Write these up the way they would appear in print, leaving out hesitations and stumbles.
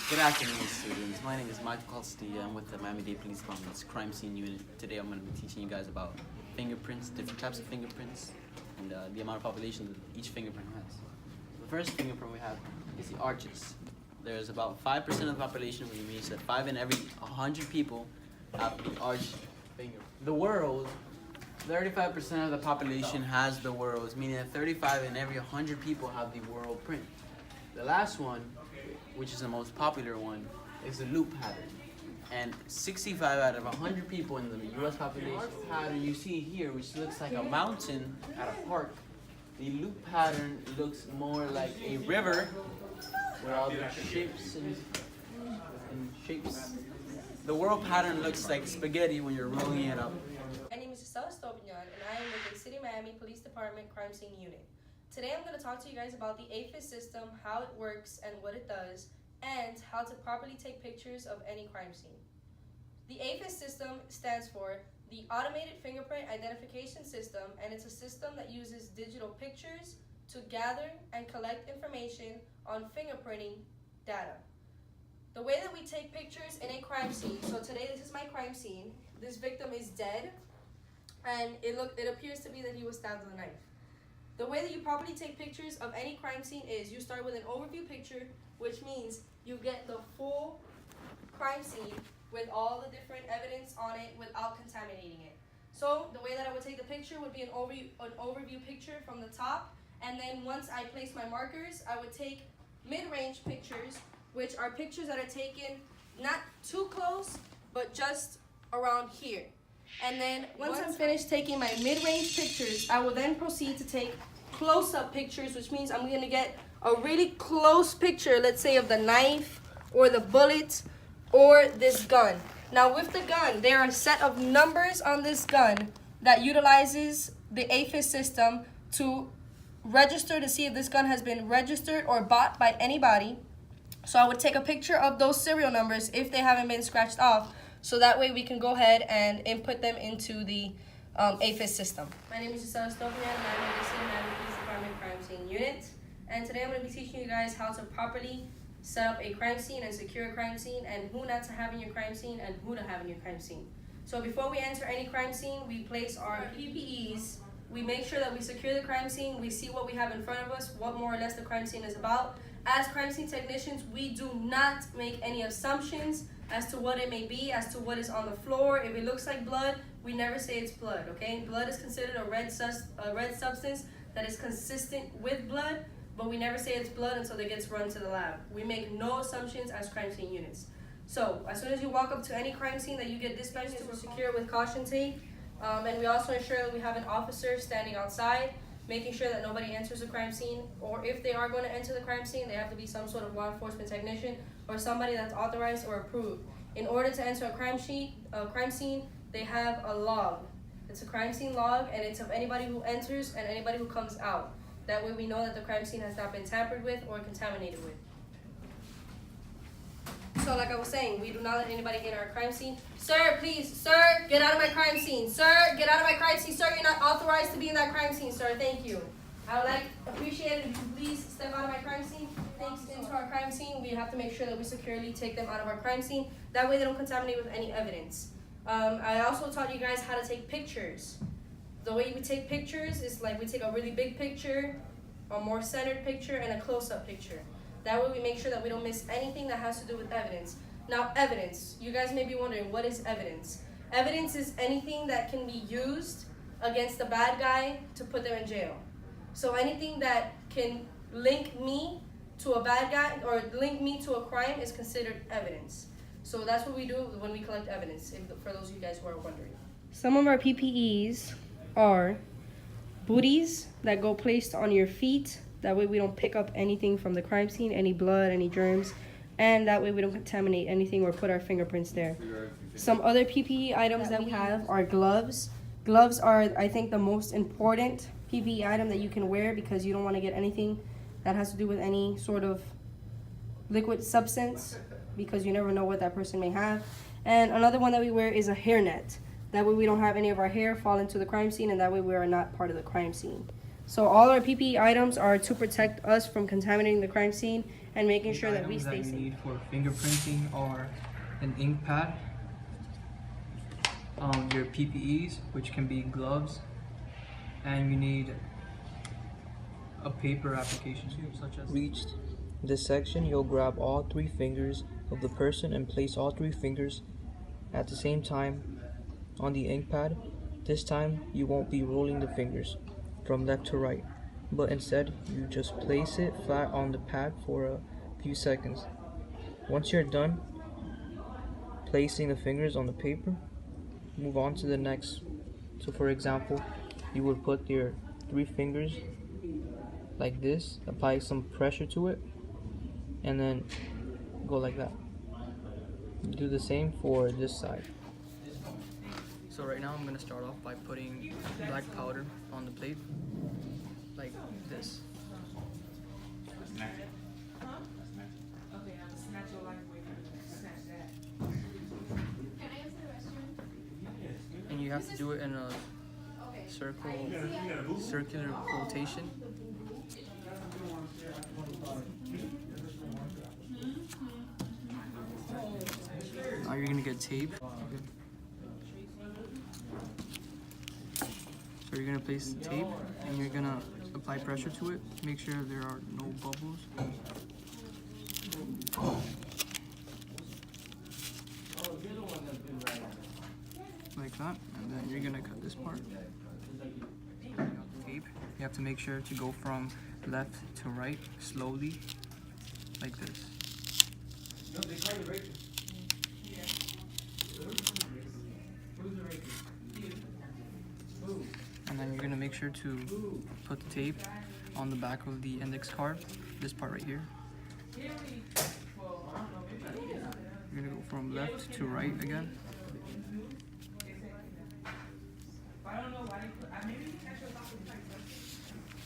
Good afternoon, students. My name is Michael Costilla. I'm with the Miami-Dade Police Department's Crime Scene Unit. Today I'm going to be teaching you guys about fingerprints, different types of fingerprints, and the amount of population that each fingerprint has. The first fingerprint we have is the arches. There's about 5% of the population, which means that 5 in every 100 people have the arch finger. The world, 35% of the population has the world's, meaning that 35 in every 100 people have the world print. The last one, which is the most popular one, is the loop pattern. And 65 out of 100 people in the US population pattern you see here, which looks like a mountain at a park. The loop pattern looks more like a river with all the shapes and shapes. The world pattern looks like spaghetti when you're rolling it up. My name is Gisela Stopignon, and I am with the City of Miami Police Department Crime Scene Unit. Today I'm going to talk to you guys about the AFIS system, how it works and what it does, and how to properly take pictures of any crime scene. The AFIS system stands for the Automated Fingerprint Identification System, and it's a system that uses digital pictures to gather and collect information on fingerprinting data. The way that we take pictures in a crime scene, so today this is my crime scene. This victim is dead, and it appears to be that he was stabbed with a knife. The way that you properly take pictures of any crime scene is you start with an overview picture, which means you get the full crime scene with all the different evidence on it without contaminating it. So the way that I would take the picture would be an overview picture from the top, and then once I place my markers, I would take mid-range pictures, which are pictures that are taken not too close, but just around here. And then once I'm finished taking my mid-range pictures, I will then proceed to take close-up pictures, which means I'm going to get a really close picture, let's say of the knife or the bullet or this gun. Now with the gun, there are a set of numbers on this gun that utilizes the AFIS system to register to see if this gun has been registered or bought by anybody. So I would take a picture of those serial numbers if they haven't been scratched off, so that way we can go ahead and input them into the AFIS system. My name is Gisela Stopignon, and I'm with the City of Miami Police Department Crime Scene Unit. And today I'm going to be teaching you guys how to properly set up a crime scene and secure a crime scene, and who not to have in your crime scene and who to have in your crime scene. So before we enter any crime scene, we place our PPEs. We make sure that we secure the crime scene. We see what we have in front of us, what more or less the crime scene is about. As crime scene technicians, we do not make any assumptions as to what it may be, as to what is on the floor. If it looks like blood, we never say it's blood, okay? Blood is considered a red substance that is consistent with blood, but we never say it's blood until it gets run to the lab. We make no assumptions as crime scene units. So as soon as you walk up to any crime scene that you get dispatched to, secure with caution tape, and we also ensure that we have an officer standing outside, making sure that nobody enters the crime scene, or if they are going to enter the crime scene, they have to be some sort of law enforcement technician or somebody that's authorized or approved. In order to enter a crime scene, they have a log. It's a crime scene log, and it's of anybody who enters and anybody who comes out. That way we know that the crime scene has not been tampered with or contaminated with. So like I was saying, we do not let anybody in our crime scene. Sir, please, sir, get out of my crime scene. Sir, get out of my crime scene. Sir, you're not authorized to be in that crime scene, sir. Thank you. I would appreciate it if you please step out of my crime scene. Thanks into our crime scene. We have to make sure that we securely take them out of our crime scene. That way they don't contaminate with any evidence. I also taught you guys how to take pictures. The way we take pictures is like we take a really big picture, a more centered picture, and a close-up picture. That way we make sure that we don't miss anything that has to do with evidence. Now, evidence. You guys may be wondering, what is evidence? Evidence is anything that can be used against the bad guy to put them in jail. So anything that can link me to a bad guy or link me to a crime is considered evidence. So that's what we do when we collect evidence, for those of you guys who are wondering. Some of our PPEs are booties that go placed on your feet. That way we don't pick up anything from the crime scene, any blood, any germs, and that way we don't contaminate anything or put our fingerprints there. Some other PPE items that we have are gloves. Gloves are, I think, the most important PPE item that you can wear because you don't want to get anything that has to do with any sort of liquid substance because you never know what that person may have. And another one that we wear is a hairnet. That way we don't have any of our hair fall into the crime scene, and that way we are not part of the crime scene. So all our PPE items are to protect us from contaminating the crime scene and making sure that we Items stay you safe. need for fingerprinting are an ink pad, your PPEs, which can be gloves, and you need a paper application such as reached this section. You'll grab all 3 fingers of the person and place all 3 fingers at the same time on the ink pad. This time you won't be rolling the fingers from left to right, but instead you just place it flat on the pad for a few seconds. Once you're done placing the fingers on the paper, move on to the next. So for example, you would put your 3 fingers like this, apply some pressure to it, and then go like that. Do the same for this side. So right now I'm going to start off by putting black powder on the plate, like this. And you have to do it in a circular rotation. Now you're gonna get tape. Okay. So you're gonna place the tape and you're gonna apply pressure to it. Make sure there are no bubbles. Like that, and then you're gonna cut this part. Tape. You have to make sure to go from left to right slowly, like this. And then you're gonna make sure to put the tape on the back of the index card, this part right here. You're gonna go from left to right again.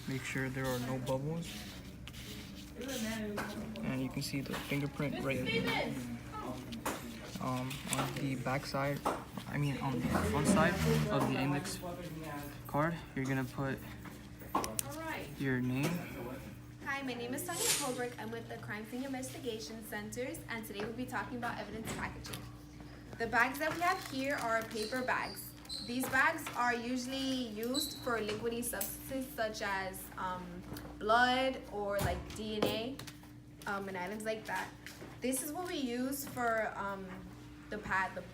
Make sure there are no bubbles. And you can see the fingerprint right here. On the back side, on the front side of the index card, you're gonna put your name. Hi, my name is Tanya Colbrook. I'm with the Crime Scene Investigation Centers, and today we'll be talking about evidence packaging. The bags that we have here are paper bags. These bags are usually used for liquidy substances such as blood or like DNA and items like that. This is what we use for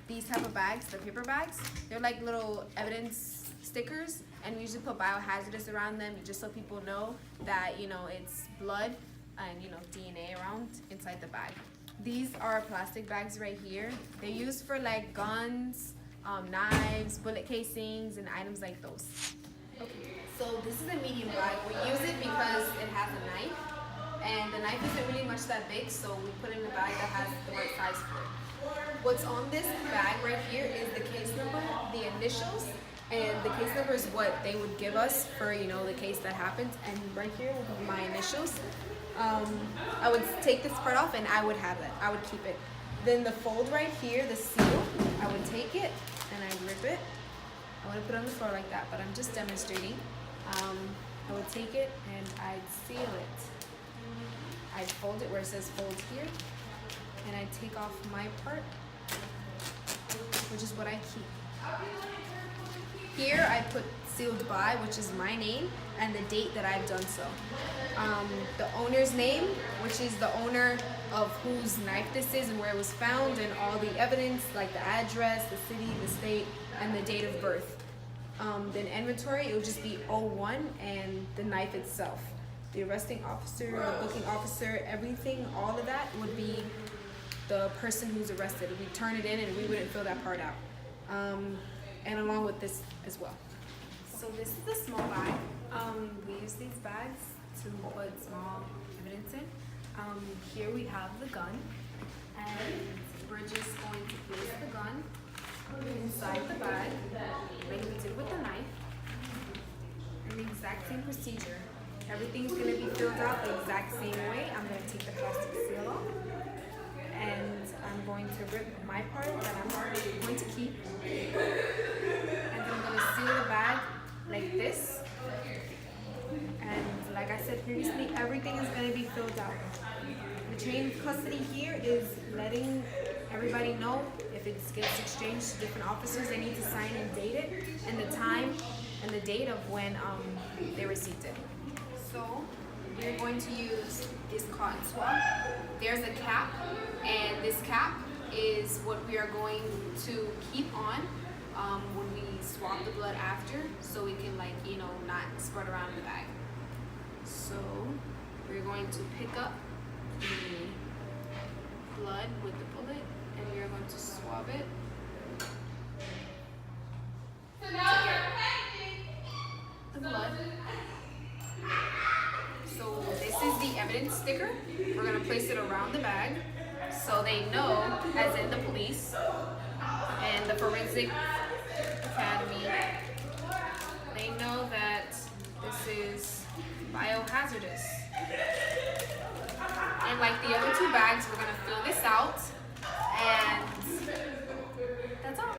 these type of bags, the paper bags. They're like little evidence stickers, and we usually put biohazardous around them just so people know that it's blood and DNA around inside the bag. These are plastic bags right here. They're used for like guns, knives, bullet casings, and items like those. Okay, so this is a medium bag. We use it because it has a knife, and the knife isn't really much that big, so we put it in a bag that has the right size for it. What's on this bag right here is the case number, the initials, and the case number is what they would give us for the case that happened. And right here will be my initials. I would take this part off and I would have that. I would keep it. Then the fold right here, the seal, I would take it and I'd rip it. I want to put it on the floor like that, but I'm just demonstrating. I would take it and I'd seal it. I'd fold it where it says fold here, and I'd take off my part, which is what I keep. Here I put sealed by, which is my name, and the date that I've done so. The owner's name, which is the owner of whose knife this is and where it was found, and all the evidence like the address, the city, the state, and the date of birth. Then inventory, it would just be 01 and the knife itself. The arresting officer, the booking officer, everything, all of that would be the person who's arrested. We turn it in and we wouldn't fill that part out. And along with this as well. So this is the small bag. We use these bags to put small evidence in. Here we have the gun, and we're just going to place the gun inside the bag like we did with the knife. And the exact same procedure. Everything's going to be filled out the exact same way. I'm going to take the plastic seal off, and I'm going to rip my part that I'm going to keep, and then I'm going to seal the bag like this, like I said previously, everything is going to be filled out. The chain of custody here is letting everybody know if it gets exchanged to different officers, they need to sign and date it, and the time and the date of when they received it. So we're going to use this cotton swab. There's a cap, and this cap is what we are going to keep on when we swab the blood after, so it can, like, you know, not spread around the bag. So we're going to pick up the blood with the bullet, and we are going to swab it. To get the blood. So this is the evidence sticker. We're going to place it around the bag so they know, as in the police and the forensic academy, they know that this is biohazardous. And like the other two bags, we're going to fill this